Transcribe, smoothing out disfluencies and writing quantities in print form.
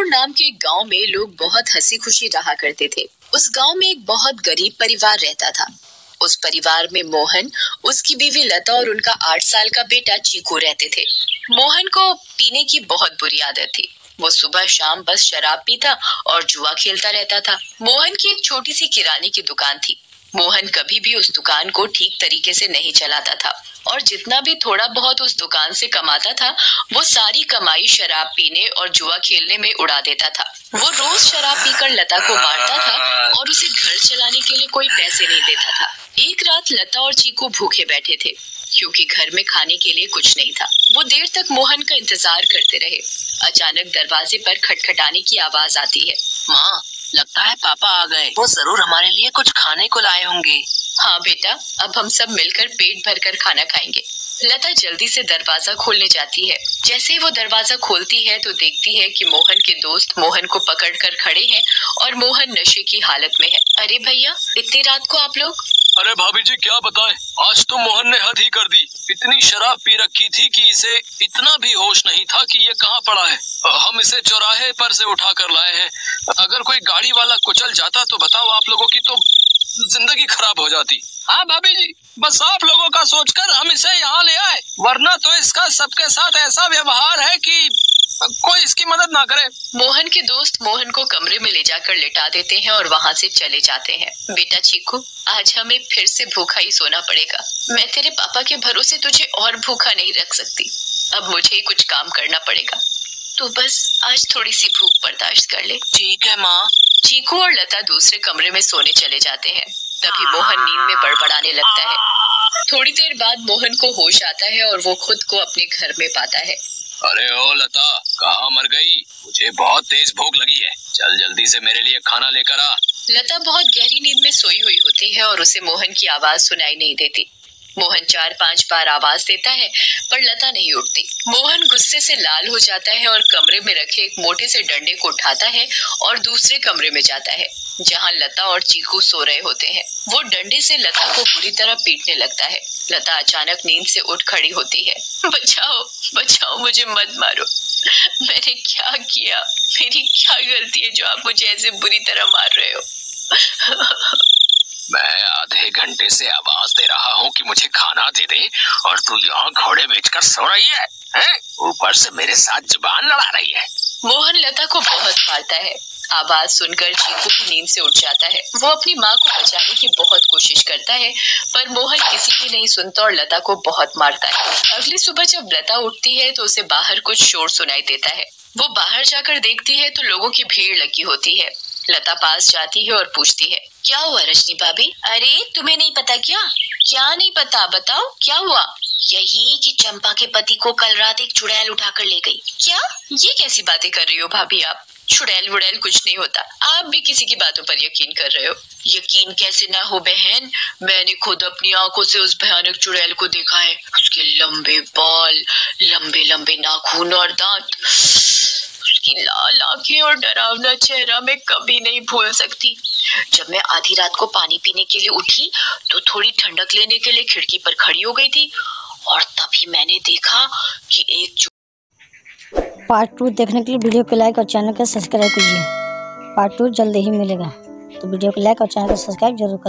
रामपुर नाम के गांव में लोग बहुत हंसी खुशी रहा करते थे। उस गांव में एक बहुत गरीब परिवार रहता था। उस परिवार में मोहन, उसकी बीवी लता और उनका 8 साल का बेटा चीकू रहते थे। मोहन को पीने की बहुत बुरी आदत थी। वो सुबह शाम बस शराब पीता और जुआ खेलता रहता था। मोहन की एक छोटी सी किराने की दुकान थी। मोहन कभी भी उस दुकान को ठीक तरीके से नहीं चलाता था और जितना भी थोड़ा बहुत उस दुकान से कमाता था वो सारी कमाई शराब पीने और जुआ खेलने में उड़ा देता था। वो रोज शराब पीकर लता को मारता था और उसे घर चलाने के लिए कोई पैसे नहीं देता था। एक रात लता और चीकू भूखे बैठे थे क्योंकि घर में खाने के लिए कुछ नहीं था। वो देर तक मोहन का इंतजार करते रहे। अचानक दरवाजे पर खटखटाने की आवाज आती है। माँ, लगता है पापा आ गए। वो जरूर हमारे लिए कुछ खाने को लाए होंगे। हाँ बेटा, अब हम सब मिलकर पेट भरकर खाना खाएंगे। लता जल्दी से दरवाजा खोलने जाती है। जैसे ही वो दरवाजा खोलती है तो देखती है कि मोहन के दोस्त मोहन को पकड़कर खड़े हैं और मोहन नशे की हालत में है। अरे भैया, इतनी रात को आप लोग? अरे भाभी जी, क्या बताएं, आज तो मोहन ने हद ही कर दी। इतनी शराब पी रखी थी कि इसे इतना भी होश नहीं था कि ये कहाँ पड़ा है। हम इसे चौराहे पर से उठा कर लाए हैं। अगर कोई गाड़ी वाला कुचल जाता तो बताओ, आप लोगों की तो जिंदगी खराब हो जाती। हाँ भाभी जी, बस आप लोगों का सोचकर हम इसे यहाँ ले आए, वरना तो इसका सबके साथ ऐसा व्यवहार है कि कोई इसकी मदद ना करे। मोहन के दोस्त मोहन को कमरे में ले जाकर लिटा देते हैं और वहाँ से चले जाते हैं। बेटा चीकू, आज हमें फिर से भूखा ही सोना पड़ेगा। मैं तेरे पापा के भरोसे तुझे और भूखा नहीं रख सकती। अब मुझे ही कुछ काम करना पड़ेगा। तो बस आज थोड़ी सी भूख बर्दाश्त कर ले। ठीक है माँ। चीकू और लता दूसरे कमरे में सोने चले जाते हैं। तभी मोहन नींद में बड़बड़ाने लगता है। थोड़ी देर बाद मोहन को होश आता है और वो खुद को अपने घर में पाता है। अरे ओ लता, कहाँ मर गई? मुझे बहुत तेज भूख लगी है, चल जल्दी से मेरे लिए खाना लेकर आ। लता बहुत गहरी नींद में सोई हुई होती है और उसे मोहन की आवाज सुनाई नहीं देती। मोहन 4-5 बार आवाज देता है पर लता नहीं उठती। मोहन गुस्से से लाल हो जाता है और कमरे में रखे एक मोटे से डंडे को उठाता है और दूसरे कमरे में जाता है जहां लता और चीकू सो रहे होते हैं। वो डंडे से लता को बुरी तरह पीटने लगता है। लता अचानक नींद से उठ खड़ी होती है। बचाओ बचाओ, मुझे मत मारो। मैंने क्या किया? मेरी क्या गलती है जो आप मुझे ऐसे बुरी तरह मार रहे हो? मैं आधे घंटे से आवाज दे रहा हूँ कि मुझे खाना दे दे और तू यहाँ घोड़े बेचकर सो रही है? ऊपर से मेरे साथ जुबान लड़ा रही है। मोहन लता को बहुत मारता है। आवाज सुनकर चीकू की नींद से उठ जाता है। वो अपनी माँ को बचाने की बहुत कोशिश करता है पर मोहन किसी की नहीं सुनता और लता को बहुत मारता है। अगली सुबह जब लता उठती है तो उसे बाहर कुछ शोर सुनाई देता है। वो बाहर जाकर देखती है तो लोगों की भीड़ लगी होती है। लता पास जाती है और पूछती है, क्या हुआ रजनी भाभी? अरे तुम्हें नहीं पता क्या? क्या नहीं पता, बताओ क्या हुआ? यही कि चंपा के पति को कल रात एक चुड़ैल उठाकर ले गई। क्या? ये कैसी बातें कर रही हो भाभी आप? चुड़ैल वुड़ैल कुछ नहीं होता। आप भी किसी की बातों पर यकीन कर रहे हो। यकीन कैसे ना हो बहन, मैंने खुद अपनी आंखों से उस भयानक चुड़ैल को देखा है। उसके लंबे बाल, लंबे लंबे नाखून और दांत, उसकी लाल आंखें और डरावना चेहरा मैं कभी नहीं भूल सकती। जब मैं आधी रात को पानी पीने के लिए उठी तो थोड़ी ठंडक लेने के लिए खिड़की पर खड़ी हो गई थी और तभी मैंने देखा कि एक पार्ट 2 देखने के लिए वीडियो को लाइक और चैनल को सब्सक्राइब कीजिए। पार्ट 2 जल्द ही मिलेगा, तो वीडियो को लाइक और चैनल को सब्सक्राइब जरूर करें।